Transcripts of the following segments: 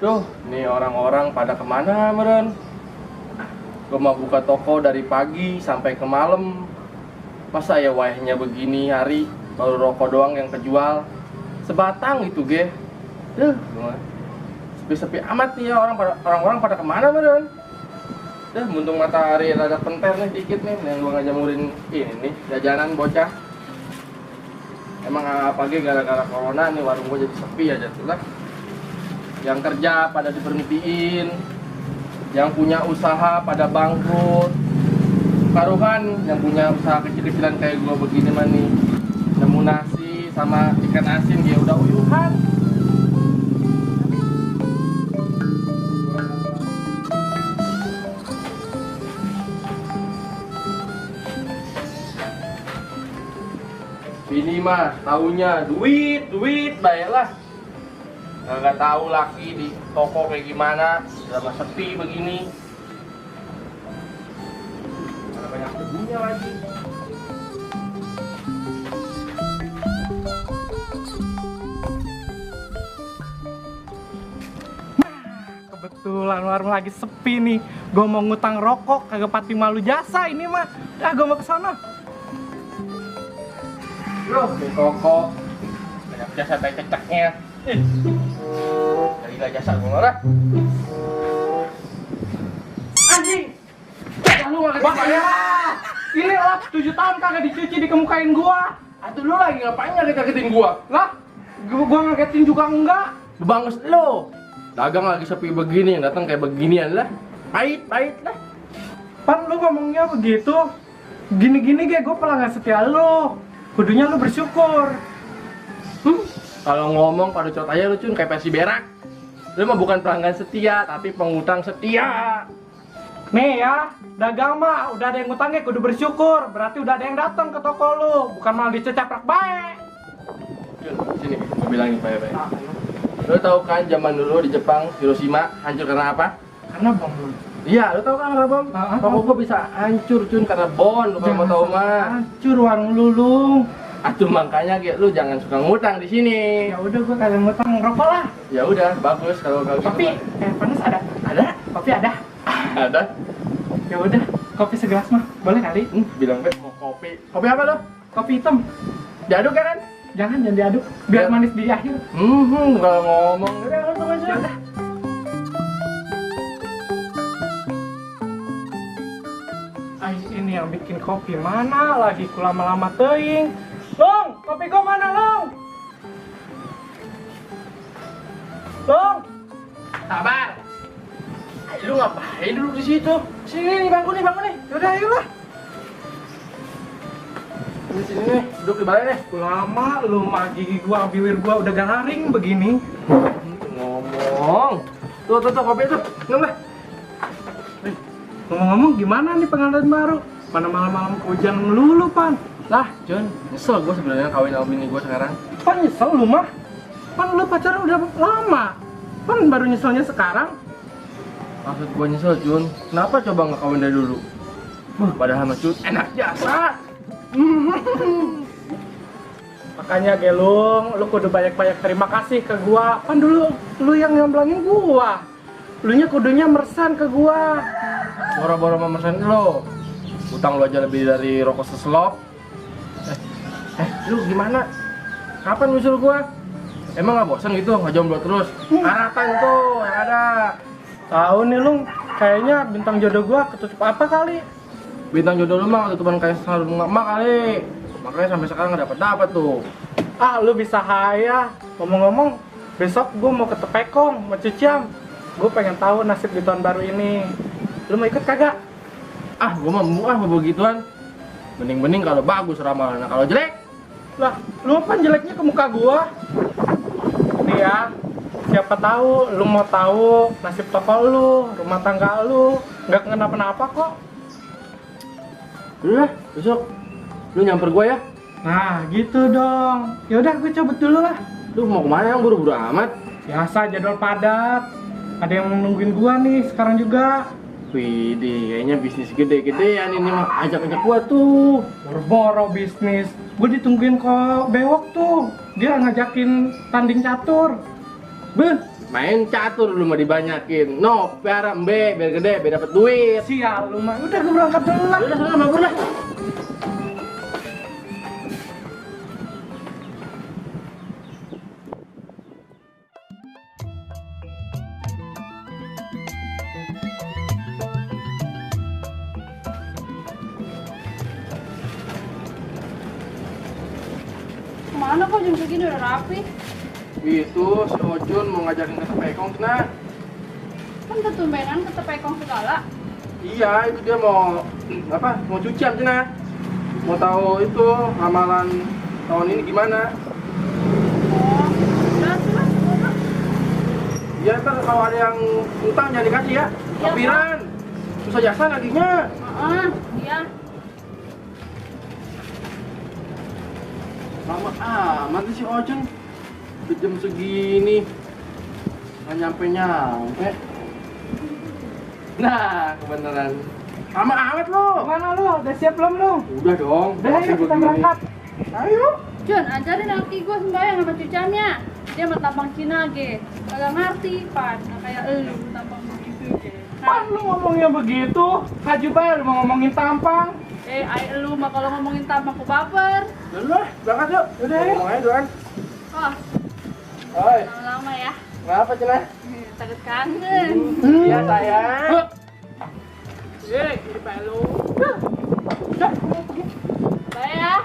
Duh, nih orang-orang pada kemana meren? Gue mau buka toko dari pagi sampai ke malam. Masa ya wayahnya begini hari baru rokok doang yang kejual. Sebatang itu ge. Duh, sepi-sepi amat nih ya orang-orang pada kemana meren? Duh, muntung matahari rada penter nih dikit nih yang gua ngajamurin ini nih jajanan bocah. Emang apa ge gara-gara corona nih warung gua jadi sepi aja tuh lah. Yang kerja pada diberhentiin, yang punya usaha pada bangkrut. Karuhan yang punya usaha kecil-kecilan kayak gua begini mah nih, nemu nasi sama ikan asin dia udah uyuhan. Ini mah taunya duit baiklah. Nggak tahu laki di toko kayak gimana, udah sepi begini. Ada banyak debunya lagi. Kebetulan warung lagi sepi nih. Gue mau ngutang rokok, kagak pati malu jasa ini mah. Dah gue mau kesana. Loh, di toko banyak jasa tai ceceknya. Jadi gak jasa gue ngorah. Anjing! Lu gak Wah, ini lah 7 tahun kagak dicuci dikemukain gua. Aduh lu lagi ngapain ngagetin gua? Lah, gua ngagetin juga enggak. Banges lu. Dagang lagi sepi begini, yang datang kayak beginian lah. Pahit lah. Pan lu ngomongnya begitu. Gini-gini kayak gua pelanggan setia lu. Kudunya lu bersyukur. Kalau ngomong pada cot aja lu cun kayak pensi berak. Lu mah bukan pelanggan setia, tapi pengutang setia. Nih ya, dagang mah udah ada yang ngutangnya kudu bersyukur. Berarti udah ada yang datang ke toko lu, bukan malah dicecaprak baik. Cun, sini gua bilangin baik-baik. Lu tahu kan zaman dulu di Jepang, Hiroshima hancur karena apa? Karena bom lu. Iya, lu tahu kan karena bom? Toko gua bisa hancur cun karena bom, lu kalau mau tahu mah. Hancur warung lulung. Atuh makanya kayak lu jangan suka ngutang di sini. Ya udah gua kagak ngutang ngerokok lah. Ya udah, bagus kalau gitu. Kopi, panas ada? Ada? Kopi ada? Ada. Ya udah, kopi segelas mah. Boleh kali? Bilang mau kopi. Kopi apa lo? Kopi hitam. Diaduk kan? Jangan diaduk, biar manis di akhir. Kalau ngomong udah langsung aja. Ya udah. Ini yang bikin kopi mana lagi ku lama-lama teuing. Long, kopi gua mana, Long? Long. Sabar. Lu ngapain dulu di situ? Sini nih, bangun nih. Yaudah, ayolah. Sini nih, duduk di balai nih. Lama lu mah gigi gua, bibir gua udah garing begini. Ngomong. Tuh, kopi tuh. Minum lah. Ngomong-ngomong gimana nih pengantin baru? Mana malam-malam hujan melulu, Pan? Lah, John, nyesel gue sebenarnya kawin sama bini gue sekarang. Pan nyesel lu mah? Pan lu pacaran udah lama. Pan baru nyeselnya sekarang? Maksud gue nyesel, Jun. Kenapa coba nggak kawin dari dulu? Padahal mah Jun enak jasa. Makanya Gelung, lu kudu banyak-banyak terima kasih ke gua. Pan dulu lu yang nyomblangin gua. Lunya kudunya mersan ke gua. Boro-boro memesan lo. Utang lo aja lebih dari rokok seselop. Lu gimana? Kapan nyusul gua? Emang nggak bosan gitu ngejomblo terus? Harapan tuh yang ada. Tahu nih Lung, kayaknya bintang jodoh gua ketutup apa kali? Bintang jodoh lu mah ketutupan kayak sarung emak kali. Makanya sampai sekarang nggak dapat tuh. Ah, lu bisa haya. Ngomong-ngomong, besok gua mau ke Tepekong, mau Ciciam. Gua pengen tahu nasib di tahun baru ini. Lu mau ikut kagak? Ah, gua mah begituan. Bening-bening kalau bagus ramalan, kalau jelek. Lah, lu apa jeleknya ke muka gua? Nih ya, siapa tahu lu mau tahu nasib toko lu, rumah tangga lu, nggak kenapa-napa kok. Udah, besok lu nyamper gua ya. Nah, gitu dong. Yaudah, gue cabut dulu lah. Lu mau kemana yang buru-buru amat? Biasa jadwal padat. Ada yang nungguin gua nih sekarang juga. Widih, kayaknya bisnis gede-gedean ini mah. Ajak-ajak gua tuh. Boro-boro bisnis. Gue ditungguin kok bewok tuh. Dia ngajakin tanding catur. Beh, main catur lu mah dibanyakin. No, piara embe biar gede, biar dapet duit. Sial lu mah. Udah gue berangkat dulu lah. Udah sana mabur lah. Kemana kok jam segini udah rapi? Itu si Ojun mau ngajakin ke Tepekong Cina. Kan ketumbenan ke Tepekong segala. Iya, itu dia mau apa? Mau cucian Cina. Mau tahu itu ramalan tahun ini gimana? Oh, udah jelas kok. Iya, ntar kalau ada yang utang jangan dikasih ya. Iya, Kapiran. Susah jasa naginya. Iya. Lama amat nih si Ojun. Udah jam segini nggak nyampe. Nah, kebenaran. Lama amat lo. Mana lu? Udah siap belum lu? Udah dong. Udah ayo masih kita begini. berangkat. Ayo. Jun, ajarin laki gue sembahyang sama cuciannya. Dia mah tampang Cina ge. Kagak ngerti, Pan. Nah, kayak elu tampang begitu ge. Pan lu ngomongnya begitu? Haji Bayar mau ngomongin tampang. Ay elu mah kalau ngomongin tampang ku baper. Udah, berangkat yuk. Udah, ayo. Ngomong aja duluan. Oh, Oi, lama-lama ya. kenapa Cina? Takut kangen. Iya sayang. Ini Pak lu. Bye ya.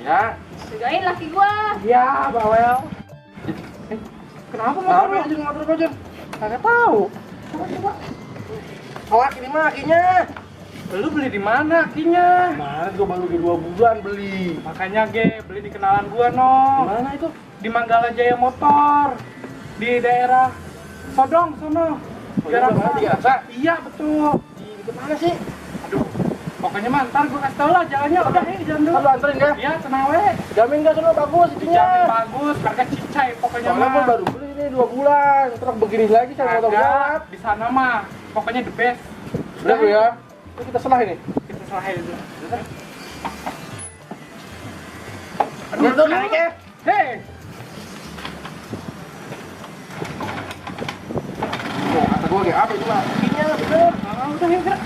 Ya. Jagain laki gua. Iya, Bawel. Kenapa Kenapa motor lu? Ojun ngatur Ojun? Kagak tahu. Coba. Hoak ini mah akinya. Lu beli di mana akinya? Kemarin gua baru 2 bulan beli. Makanya Ge, beli di kenalan gua no. Mana itu? Di Manggala Jaya Motor. Di daerah Sodong sono. Oh, iya, Garang mana? Di Garasa? Iya, betul. Di mana sih? Aduh. Pokoknya mah ntar gua kasih tau lah jalannya. Udah, jalan dulu. Lu anterin ya? Iya, tenang we. Jamin gak sono bagus itunya? Jamin bagus, harga cicai pokoknya Soalnya mah. gua baru beli ini 2 bulan. Terus begini lagi saya motor Kagak, galak. di sana mah pokoknya the best. Udah Bu ya. Yuk kita selah ini. Kita serahin dulu. Aduh, tuh naiknya. Hei, Oh, kata gua kayak apa itu lah? Akinya bener. udah ya gerak.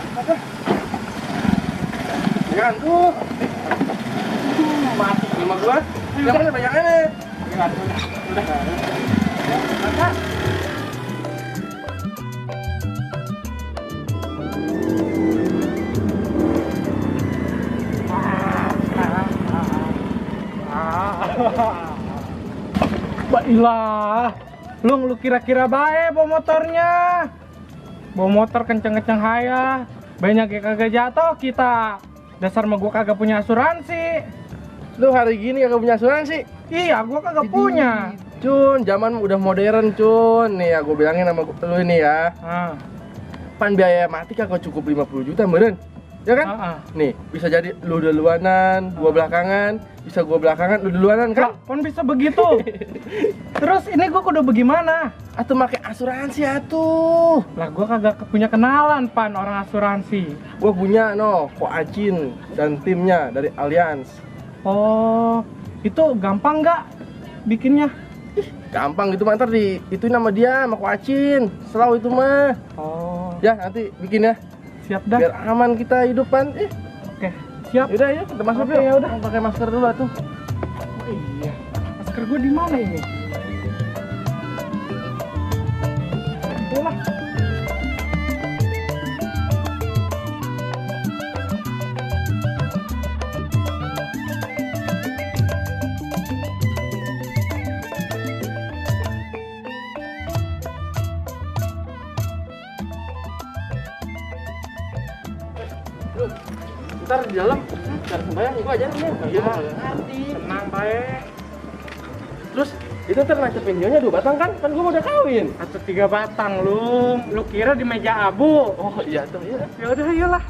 Jangan tuh. Mati sama gua. Yang mana banyaknya nih? Udah. Baiklah, lu kira-kira baik bawa motornya. Bawa motor kenceng-kenceng haya, banyak yang kagak jatuh kita. Dasar mah gua kagak punya asuransi. Lu hari gini kagak punya asuransi? Iya, gua kagak punya. Cun, zaman udah modern, Cun. Nih ya, gue bilangin sama lu ini ya. Ah, Pan biaya mati kagak cukup 50 juta, meren. Ya kan? Nih, bisa jadi lu duluanan, gua belakangan, bisa gua belakangan, lu duluanan kan? Pon bisa begitu. Terus ini gua kudu bagaimana? Atau pakai asuransi atuh. Lah gua kagak punya kenalan pan orang asuransi. Gua punya Ko Acin dan timnya dari Allianz. Oh, itu gampang nggak bikinnya? Gampang gitu mah, ntar di itu nama dia sama Ko Acin. Selalu itu mah. Oh, Ya, nanti bikin ya. siap dah. Biar aman kita hidupan. Oke, siap. Yaudah ya, kita masuk Oke, yuk. ya udah. Pakai masker dulu atuh. Oh, iya. Masker gua di mana ini? Yalah. Lu, ntar di dalam cara sembahyang gua ajarin ya. Iya. Ngerti. Tenang baik. Terus itu ntar nancep videonya 2 batang kan? Kan gua udah kawin. Atau 3 batang lu kira di meja abu? Oh iya tuh, iya. Ya udah, iyalah.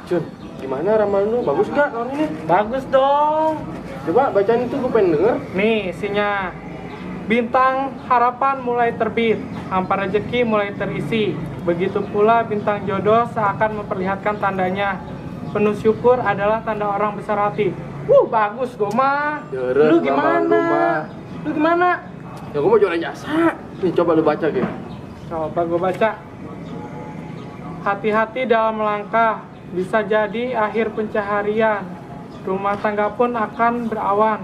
Cun, gimana ramalan lu? Bagus gak tahun ini? Bagus dong. Coba bacain itu, gue pengen denger. Nih isinya. Bintang harapan mulai terbit, hamparan rezeki mulai terisi. Begitu pula bintang jodoh seakan memperlihatkan tandanya. Penuh syukur adalah tanda orang besar hati. Bagus Goma. Deres, Lu ramalan gimana? Goma. Lu gimana? Ya gue mau jualan jasa. Nih coba lu baca, Ge. Coba gue baca. Hati-hati dalam melangkah, bisa jadi akhir pencaharian. Rumah tangga pun akan berawan.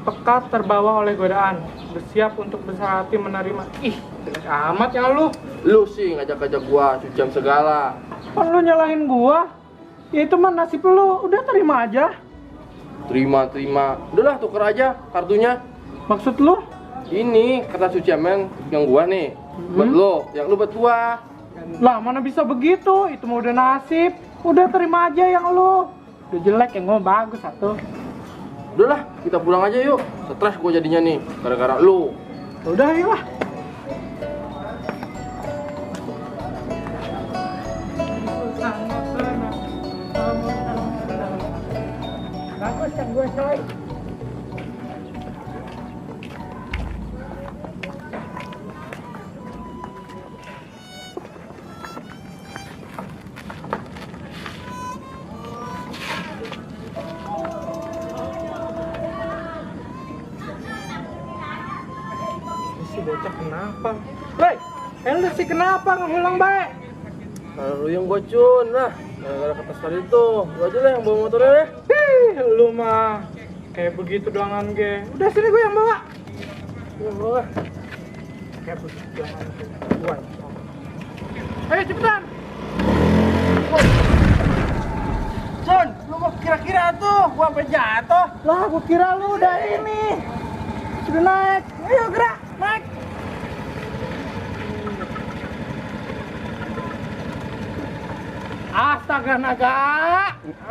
Pekat terbawa oleh godaan, bersiap untuk besar hati menerima. Ih, jelek amat ya lu. Lu sih ngajak-ngajak gua cucian segala. Kan lu nyalahin gua? Ya itu mah nasib lu, udah terima aja. Terima. Udahlah tuker aja kartunya. Maksud lu? Ini kertas cucian yang gua nih. Buat lo, yang lu buat gua. Lah mana bisa begitu, itu mah udah nasib. Udah terima aja yang lu. Udah jelek yang gua bagus satu. Udahlah, kita pulang aja yuk. Stres gua jadinya nih, gara-gara lu. Udah ayolah. Bagus yang gue coy. Si bocah kenapa? Woi, lu sih kenapa ngehulang baik? Kalau lu yang bocun lah, gara-gara kertas tadi itu. Lu aja lah yang bawa motornya deh. Lu mah kayak begitu doangan ge. Udah sini gue yang bawa. Yang bawa. Kayak begitu doangan ge. Gua. Ayo cepetan. John, lu mau kira-kira tuh, gua sampai jatuh. Lah, gua kira lu udah ini. Sudah naik. Ayo gerak, naik. Astaga naga.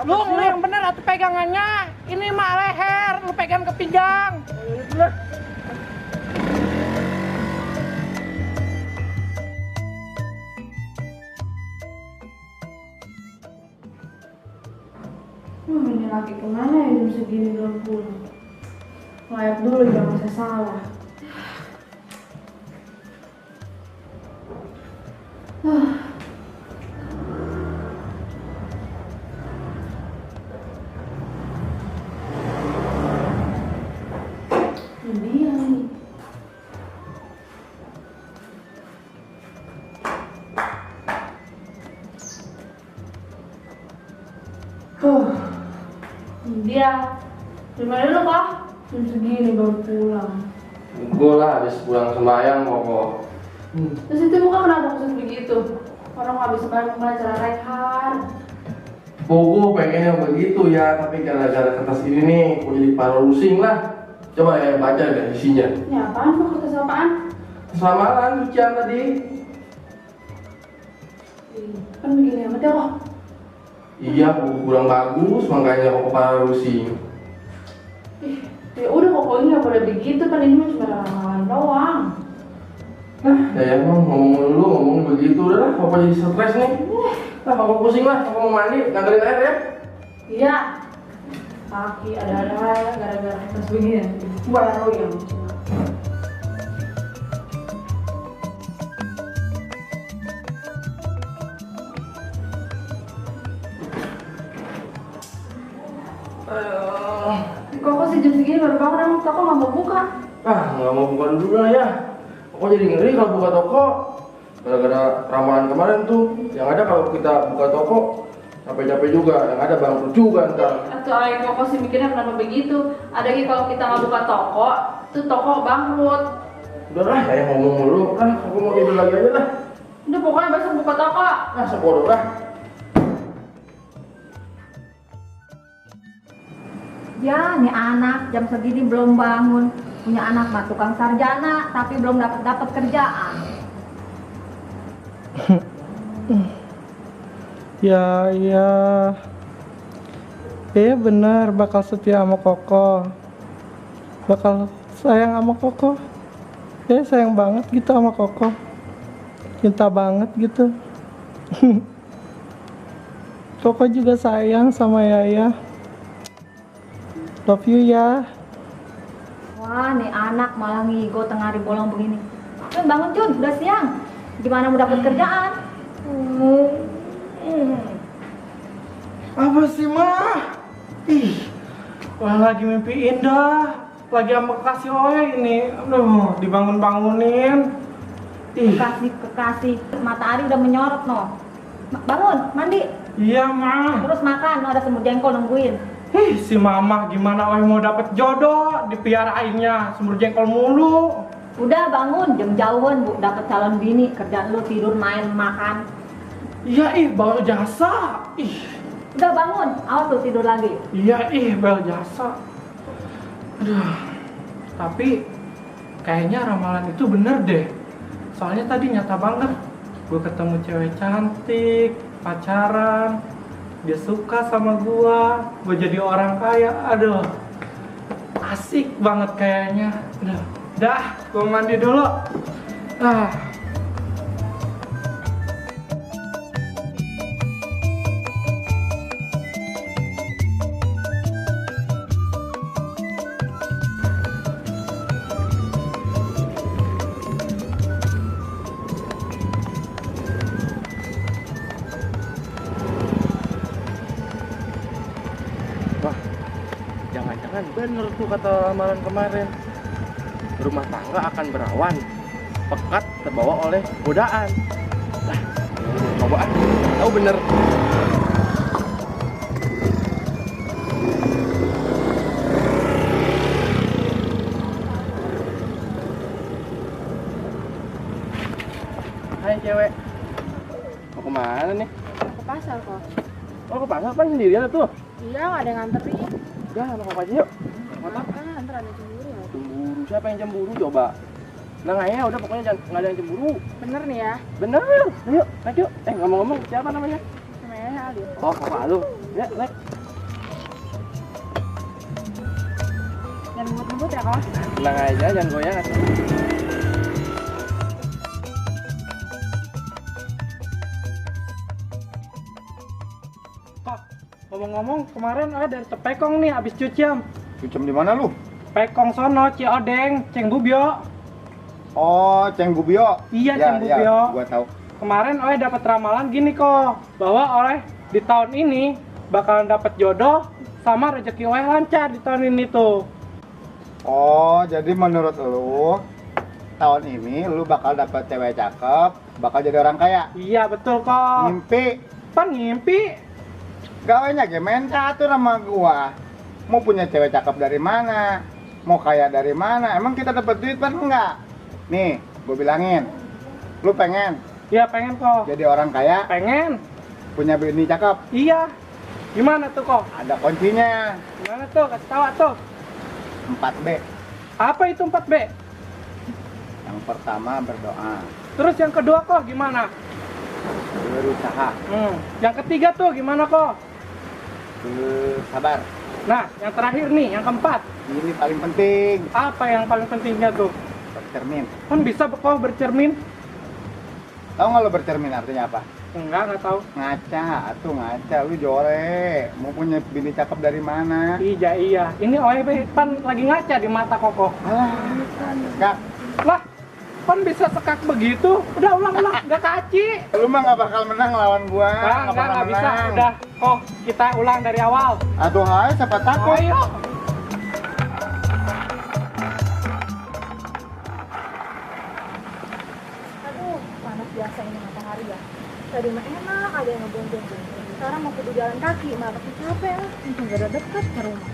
Lu yang bener atuh pegangannya. Ini mah leher, lu pegang ke pinggang. Ini laki kemana ya jam segini belum pulang? Layak dulu jangan saya salah. Ini dia nih. Ini dia. Gimana dulu kok? Jam segini baru pulang. Gua lah habis pulang sembahyang kok. Terus itu muka kenapa khusus begitu? Orang habis sembahyang belajar rehat. Gua pengen yang begitu ya, tapi gara-gara kertas ini nih, gua jadi pusing lah. Coba ya baca deh isinya. Ini apaan kok kertas apaan? Samaran cucian tadi. Kan begini amat ya kok. Iya, kurang bagus, makanya kok pusing. Ya udah pokoknya nggak boleh begitu kan ini mah cuma ramalan doang. Nah, ya ngomong begitu udah lah, papa jadi stres nih. Nah, papa pusing lah, papa mau mandi, nganterin air ya. Iya. Kaki ada gara-gara kertas begini. Baru yang. Kok sih jam segini baru bangun emang toko nggak mau buka? Nggak mau buka dulu lah ya. Kok jadi ngeri kalau buka toko. Gara-gara ramalan kemarin tuh, yang ada kalau kita buka toko capek-capek juga, yang ada bangkrut juga ntar. Atau ayah kok sih mikirnya kenapa begitu? Ada lagi kalau kita nggak buka toko, tuh toko bangkrut. Udah lah, saya ngomong mulu. Aku mau tidur lagi aja lah. Udah pokoknya besok buka toko. Sekolah lah. Ya, nih anak jam segini belum bangun. Punya anak mah tukang sarjana, tapi belum dapat kerjaan. Ya benar bakal setia sama Koko. Bakal sayang sama Koko. Ya sayang banget gitu sama Koko. Cinta banget gitu. Koko juga sayang sama Yaya. Love you ya. Wah, nih anak malah ngigo tengah hari bolong begini. Cun, bangun Cun, udah siang. Gimana mau dapat kerjaan? Apa sih, Ma? Ih, wah lagi mimpi indah. Lagi sama kekasih Oe ini. Aduh, dibangun-bangunin. Ih, Kekasih, matahari udah menyorot no. Bangun, mandi, iya, Ma. terus makan, no, ada semur jengkol nungguin. Ih, si Mama gimana Oe mau dapet jodoh? Dipiarainnya semur jengkol mulu. Udah bangun, jam jauhan bu, dapat calon bini, kerjaan lu tidur, main, makan. Iya, bawa jasa. Ih, Udah bangun, awas lu tidur lagi. iya, bawa jasa. Aduh, tapi kayaknya ramalan itu bener deh. Soalnya tadi nyata banget. Gue ketemu cewek cantik, pacaran, dia suka sama gue jadi orang kaya. Aduh, asik banget kayaknya. Dah, gue mandi dulu. Wah, jangan-jangan bener tuh kata ramalan kemarin. Rumah tangga akan berawan, pekat terbawa oleh godaan. Lah, coba tahu bener. Hai cewek, mau kemana nih? Ke pasar kok. Oh ke pasar kan sendirian tuh? Iya, nggak ada yang nganterin. Udah sama kakak aja yuk. Kan nganter ada cemburu ya. Cemburu, siapa yang cemburu coba? Nah ya udah pokoknya jangan nggak ada yang cemburu. Bener nih ya. Bener, ayo naik yuk. Ngomong-ngomong siapa namanya? Namanya Alif. Oh kakak lu, ya naik. Jangan ngebut-ngebut ya kok. Tenang aja, jangan goyang atuh. Kok, ngomong-ngomong kemarin dari Tepekong nih abis cucian. Cucem di mana lu? Pekong sono, Ciodeng, Ceng Bubio. Oh, Ceng Bubio. Iya, Ceng Bubio. Gua tahu. Kemarin Oleh dapat ramalan gini kok, bahwa Oleh di tahun ini bakalan dapat jodoh sama rezeki Oleh lancar di tahun ini tuh. Oh, jadi menurut lu tahun ini lu bakal dapat cewek cakep, bakal jadi orang kaya. Iya betul kok. Mimpi. Pan ngimpi. Gawanya main catur sama gua. Mau punya cewek cakep dari mana? Mau kaya dari mana? Emang kita dapat duit kan enggak? Nih, gua bilangin. Lu pengen Iya pengen kok. jadi orang kaya, Pengen. punya bini cakep. Iya. Gimana tuh kok? Ada kuncinya. Gimana tuh? Kasih tahu tuh. 4B. Apa itu 4B? Yang pertama berdoa, Terus yang kedua kok gimana? berusaha, Yang ketiga tuh gimana kok? sabar. Nah, yang terakhir nih, yang keempat. Ini paling penting. Apa yang paling pentingnya tuh? Bercermin. Kan bisa kok bercermin? Tahu nggak lo bercermin artinya apa? Nggak tahu. Ngaca, atuh ngaca. Lu jore. Mau punya bini cakep dari mana? Iya. Ini OEB pan lagi ngaca di mata Koko. Alah, enggak. Lah, pan bisa sekak begitu? Udah ulang, nggak kaci. Lu mah nggak bakal menang lawan gua. Nggak bisa. Udah, kok kita ulang dari awal. Atuh hai, siapa takut? Ayo. Aduh, panas biasa ini matahari ya. Tadi mah enak, ada yang ngebonjong. Sekarang mau kudu jalan kaki, malah pasti capek lah. Untung gak ada deket ke rumah.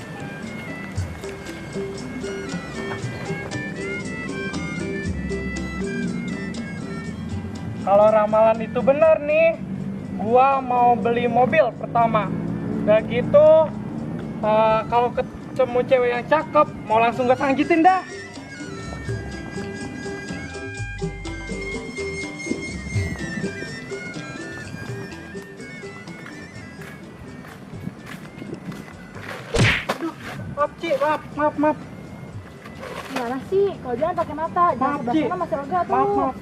Kalau ramalan itu benar nih, gua mau beli mobil pertama. Udah gitu, kalau ketemu cewek yang cakep, mau langsung gue sangjitin dah. Aduh, maaf Ci, maaf. Gimana sih? Kalau jalan pakai mata, Maaf, jangan sebelah Ci. sana masih lega tuh. Maaf.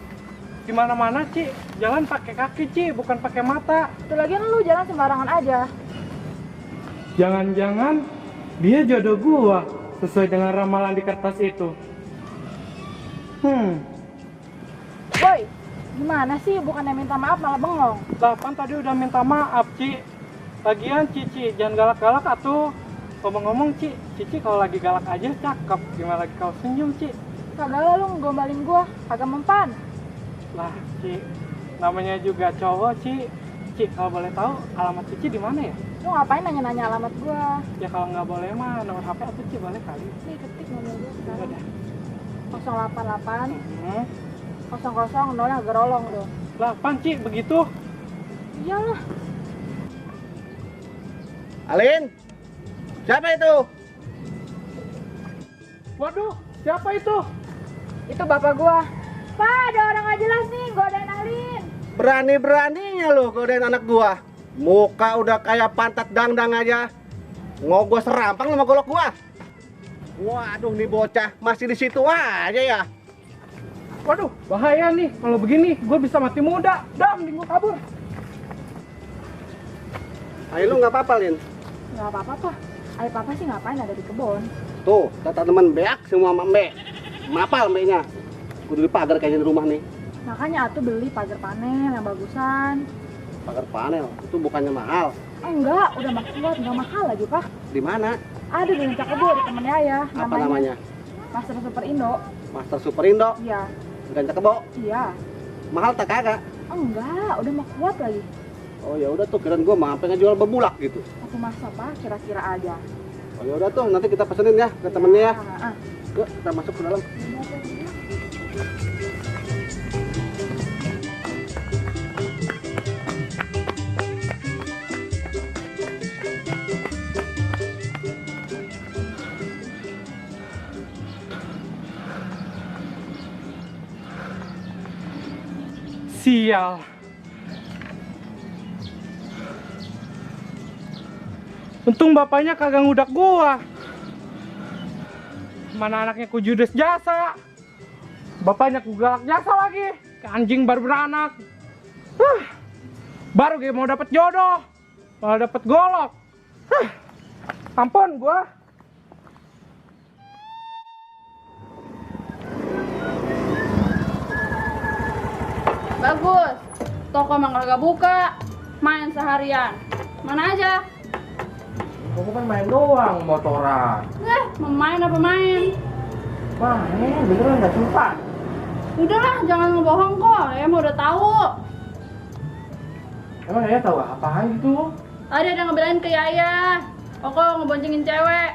di mana-mana, Ci. Jalan pakai kaki, Ci, bukan pakai mata. Itu lagian lu jalan sembarangan aja. Jangan-jangan dia jodoh gua sesuai dengan ramalan di kertas itu. Boy, gimana sih? Bukannya minta maaf malah bengong. Pan tadi udah minta maaf, Ci. Lagian Cici, jangan galak-galak atuh. Ngomong-ngomong, Cici kalau lagi galak aja cakep. Gimana lagi kau senyum, Ci? Kagak lah lu ngegombalin gua, kagak mempan. Lah, Ci, namanya juga cowok, Ci. Ci, kalau boleh tahu alamat Cici di mana ya? Lu ngapain nanya-nanya alamat gua? Ya kalau nggak boleh mah nomor HP atau Ci boleh kali. Nih ketik nomor gua sekarang. Udah. 088 Hmm. 00 yang gerolong tuh. 8, Ci, begitu. Iyalah. Alin, siapa itu? Waduh, siapa itu? Itu bapak gua. Pak, ada orang gak jelas nih, godain Alin. Berani-beraninya lo godain anak gua. Muka udah kayak pantat dangdang aja. Ngogos serampang sama golok gua. Waduh, nih bocah masih di situ aja ya. Waduh, bahaya nih. Kalau begini, gue bisa mati muda. Dah, mending gue kabur. Ayo lu nggak apa-apa, Lin. Gak apa-apa, Pak. Ayah papa sih ngapain ada di kebun. Tuh, kata teman beak semua sama mbak. Mapal mbaknya. Kudu di pagar kayaknya di rumah nih. Makanya atuh beli pagar panel yang bagusan. Pagar panel, itu bukannya mahal. Enggak, udah kuat, enggak mahal lagi, Pak. Di mana? Ada di Rancak Kebo, di temennya ayah. Apa namanya? Master Super Indo. Master Superindo. Iya, Ganca Kebo. iya. Mahal tak kagak? Enggak, udah kuat lagi. Oh ya udah tuh, kirain gua mah pengen jual bebulak gitu. Aku masa, Pak, kira-kira aja. Oh ya udah tuh, nanti kita pesenin ya ke temennya ya. Ah, ah. Yuk, kita masuk ke dalam. Sial. Untung bapaknya kagak ngudak gua. Mana anaknya ku judes jasa. Bapaknya ku galak jasa lagi. Ke anjing baru beranak. Baru gue mau dapet jodoh, malah dapet golok. Ampun gua. Bagus, toko emang kagak buka, main seharian. Mana aja? Kamu kan main doang motoran. Main apa main? Main, beneran gak sumpah. Udahlah, jangan ngebohong kok, ya mau udah tahu. Emang ya tahu apaan gitu? Tadi ada ngebelain ke Yaya, Koko ngeboncengin cewek.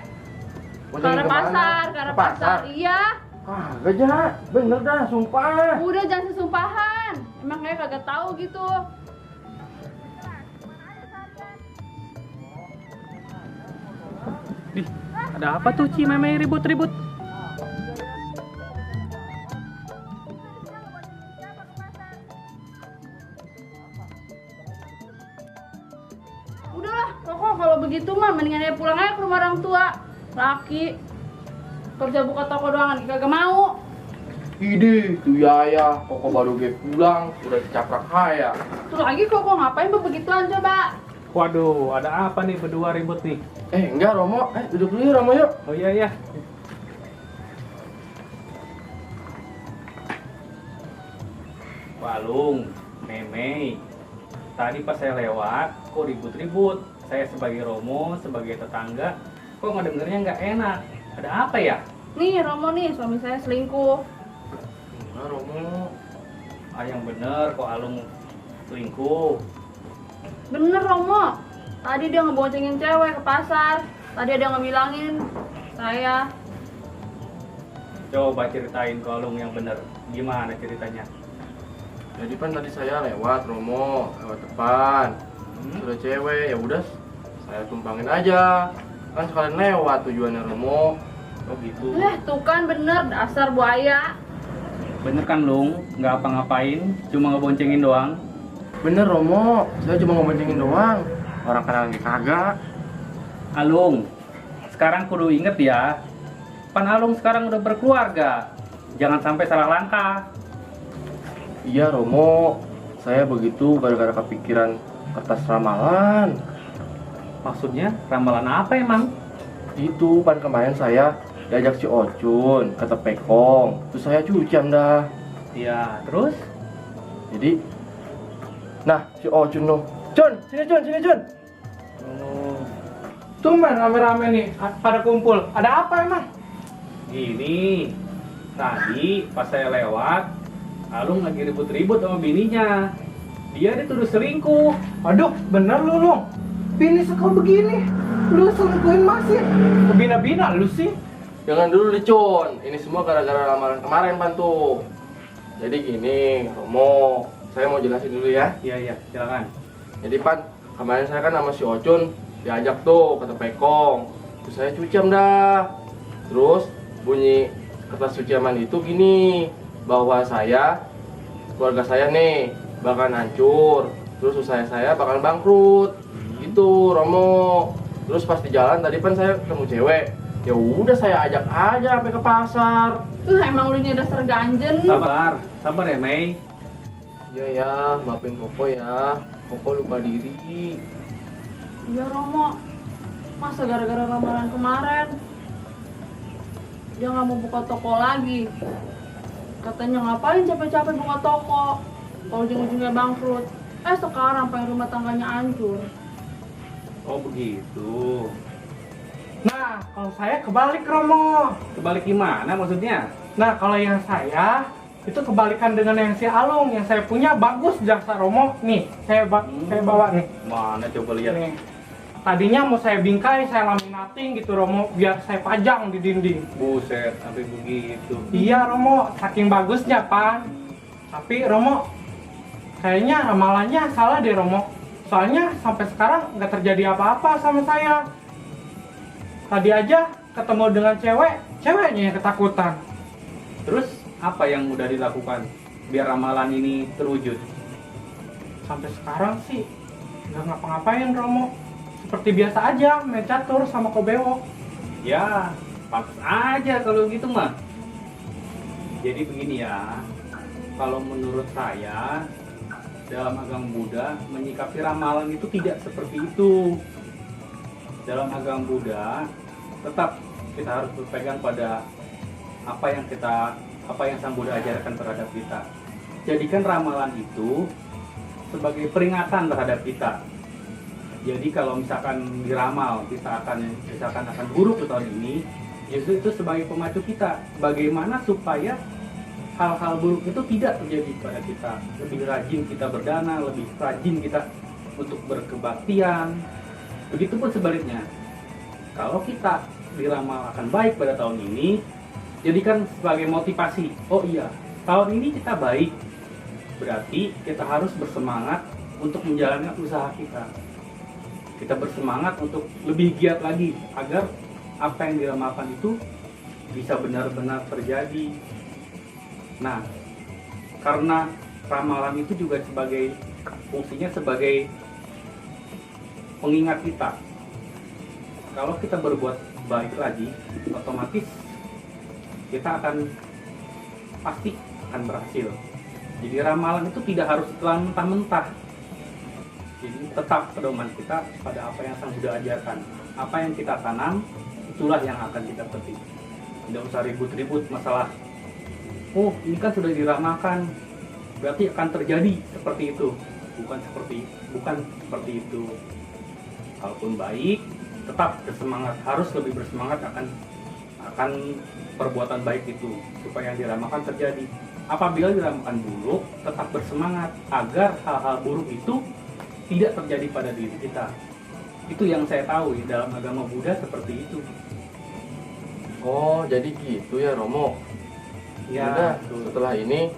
Ke arah pasar, ke arah pasar. Iya. Kagak jahat, bener dah, sumpah. Udah jangan sesumpahan. Emang kayak kagak tahu gitu. Di, ada apa tuh Ci Meme ribut-ribut? Udahlah, Koko kalau begitu mah mendingan dia pulang aja ke rumah orang tua. Laki kerja buka toko doang kagak mau. Ide, tuh Yaya, Koko baru gue pulang, udah dicaprak kaya. Terus lagi Koko ngapain begituan coba? Waduh, ada apa nih berdua ribut nih? Enggak Romo, duduk dulu ya Romo yuk. Oh iya ya. Walung, Meme. Tadi pas saya lewat, kok ribut-ribut. Saya sebagai Romo, sebagai tetangga, kok ngedengernya nggak enak. Ada apa ya? Nih Romo nih, suami saya selingkuh. Enggak Romo. Yang bener kok Alung selingkuh. Bener Romo, tadi dia ngeboncengin cewek ke pasar. Tadi ada ngebilangin saya. Coba ceritain ke Alung yang bener. Gimana ceritanya? Jadi kan tadi saya lewat Romo, lewat depan. Udah cewek, ya udah saya tumpangin aja. Kan sekalian lewat tujuannya Romo. Oh gitu. Tuh kan bener, dasar buaya. Bener kan Lung, nggak apa-ngapain, cuma ngeboncengin doang. Bener Romo, saya cuma ngeboncengin doang. Orang kenal lagi kagak. Alung, sekarang kudu inget ya, Pan Alung sekarang udah berkeluarga. Jangan sampai salah langkah. Iya Romo, saya begitu gara-gara kepikiran kertas ramalan. Maksudnya ramalan apa emang? Itu pan kemarin saya diajak si Ocun ke Tepekong, terus saya cucian dah. Ya, terus? Jadi, nah si Ocun loh, Cun, sini Cun, sini Cun. Tumben rame-rame nih pada kumpul. Ada apa emang? Gini, tadi pas saya lewat, Alung lagi ribut-ribut sama bininya. Dia dituduh selingkuh. Aduh, bener lu, Lung. Bini sekal begini. Lu selingkuhin masih. Kebina-bina lu sih. Jangan dulu deh Cun, ini semua gara-gara ramalan kemarin pan tuh. Jadi gini, Romo, saya mau jelasin dulu ya. Iya, silakan. Jadi pan, kemarin saya kan sama si Ocun diajak tuh ke Tepekong. Terus saya cucian dah. Terus bunyi kertas cucian itu gini, bahwa keluarga saya nih bakal hancur, terus usaha saya bakal bangkrut. Gitu Romo. Terus pas di jalan tadi kan saya ketemu cewek. Ya udah saya ajak aja sampai ke pasar. Emang lu ini dasar ganjen. Sabar ya Mei. Iya ya, maafin Koko ya. Koko lupa diri. Iya Romo, masa gara-gara ramalan kemarin dia nggak mau buka toko lagi. Katanya ngapain capek-capek buka toko kalau ujung-ujungnya bangkrut. Sekarang pengen rumah tangganya hancur. Oh begitu. Nah, kalau saya kebalik Romo. Kebalik gimana maksudnya? Nah, kalau yang saya itu kebalikan dengan yang si Alung. Yang saya punya bagus jasa Romo. Nih, saya bawa nih. Mana coba lihat. Nih. Tadinya mau saya bingkai, saya laminating gitu Romo, biar saya pajang di dinding. Buset, sampai begitu. Iya Romo, saking bagusnya Pan. Tapi Romo, kayaknya ramalannya salah deh Romo. Soalnya sampai sekarang nggak terjadi apa-apa sama saya. Tadi aja ketemu dengan ceweknya yang ketakutan. Terus apa yang udah dilakukan biar ramalan ini terwujud? Sampai sekarang sih nggak ngapa-ngapain Romo. Seperti biasa aja, main catur sama kobewok. Ya, pantas aja kalau gitu mah. Jadi begini ya, kalau menurut saya dalam agama Buddha menyikapi ramalan itu tidak seperti itu. Dalam agama Buddha tetap kita harus berpegang pada apa yang Sang Buddha ajarkan terhadap kita. Jadikan ramalan itu sebagai peringatan terhadap kita. Jadi kalau misalkan diramal misalkan akan buruk di tahun ini, justru itu sebagai pemacu kita bagaimana supaya hal-hal buruk itu tidak terjadi pada kita. Lebih rajin kita berdana, lebih rajin kita untuk berkebaktian. Begitupun sebaliknya. Kalau kita diramal akan baik pada tahun ini, jadikan sebagai motivasi. Oh iya, tahun ini kita baik. Berarti kita harus bersemangat untuk menjalankan usaha kita. Kita bersemangat untuk lebih giat lagi agar apa yang diramalkan itu bisa benar-benar terjadi. Nah, karena ramalan itu juga fungsinya sebagai pengingat kita. Kalau kita berbuat baik lagi, otomatis kita pasti akan berhasil. Jadi ramalan itu tidak harus telan mentah-mentah. Jadi tetap pedoman kita pada apa yang Sang Buddha ajarkan. Apa yang kita tanam, itulah yang akan kita petik. Tidak usah ribut-ribut masalah, oh ini kan sudah diramalkan, berarti akan terjadi seperti itu. Bukan seperti itu. Kalaupun baik, tetap bersemangat, harus lebih bersemangat akan perbuatan baik itu supaya yang diramalkan terjadi. Apabila diramalkan buruk, tetap bersemangat agar hal-hal buruk itu tidak terjadi pada diri kita. Itu yang saya tahu di dalam agama Buddha seperti itu. Oh, jadi gitu ya Romo. Ya, Udah, setelah ini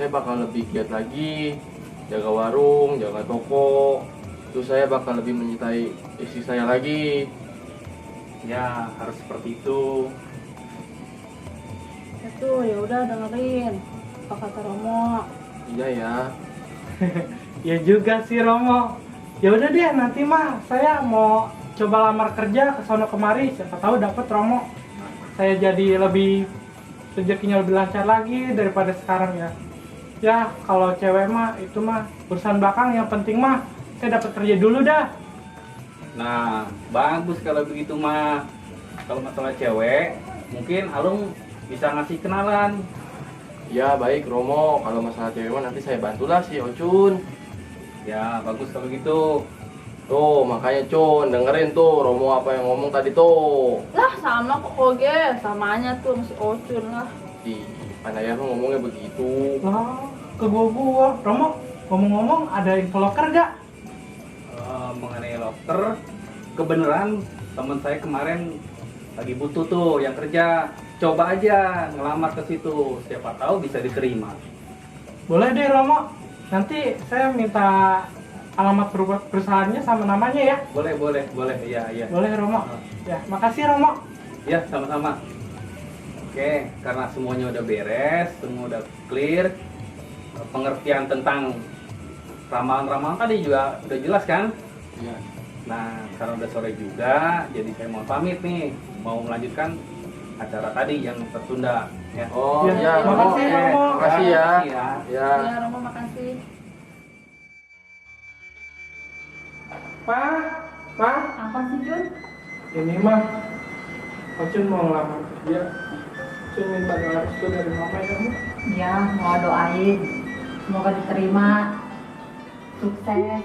saya bakal lebih giat lagi, jaga warung, jaga toko. Terus saya bakal lebih mencintai istri saya lagi. Ya, harus seperti itu. Itu ya udah dengerin apa kata Romo. Iya ya. Ya juga sih Romo. Ya udah deh, nanti mah saya mau coba lamar kerja ke sono kemari, siapa tahu dapat Romo. Saya jadi rezekinya lebih lancar lagi daripada sekarang ya. Ya, kalau cewek mah itu mah urusan belakang, yang penting mah saya dapat kerja dulu dah. Nah, bagus kalau begitu mah. Kalau masalah cewek, mungkin Alung bisa ngasih kenalan. Ya baik Romo, kalau masalah cewek mah nanti saya bantulah si Ocun. Ya, bagus kalau gitu. Tuh, makanya Cun, dengerin tuh Romo apa yang ngomong tadi tuh. Lah sama kok Oge, samanya tuh masih Ocun lah. Di Panaya tuh ngomongnya begitu. Lah, ke gua. Romo, ngomong-ngomong ada info loker gak? Mengenai loker, kebenaran teman saya kemarin lagi butuh tuh yang kerja. Coba aja ngelamar ke situ, siapa tahu bisa diterima. Boleh deh Romo, nanti saya minta alamat perusahaannya sama namanya ya. Boleh, iya. Boleh Romo. Ya, makasih Romo. Ya, sama-sama. Oke, karena semuanya udah beres, semua udah clear, pengertian tentang ramalan-ramalan tadi juga udah jelas kan? Iya. Nah, karena udah sore juga, jadi saya mau pamit nih, mau melanjutkan acara tadi yang tertunda. Ya. Oh Ya, ya, Romo. makasih, Romo. Makasih ya. Makasih ya. Ya. Ya Romo, makasih. Ma, Apa sih Jun? ini mah Ocun mau ngelamar kerja. Ocun minta doa restu dari mama ya, Ma. Ya, mau doain. Semoga diterima. Sukses.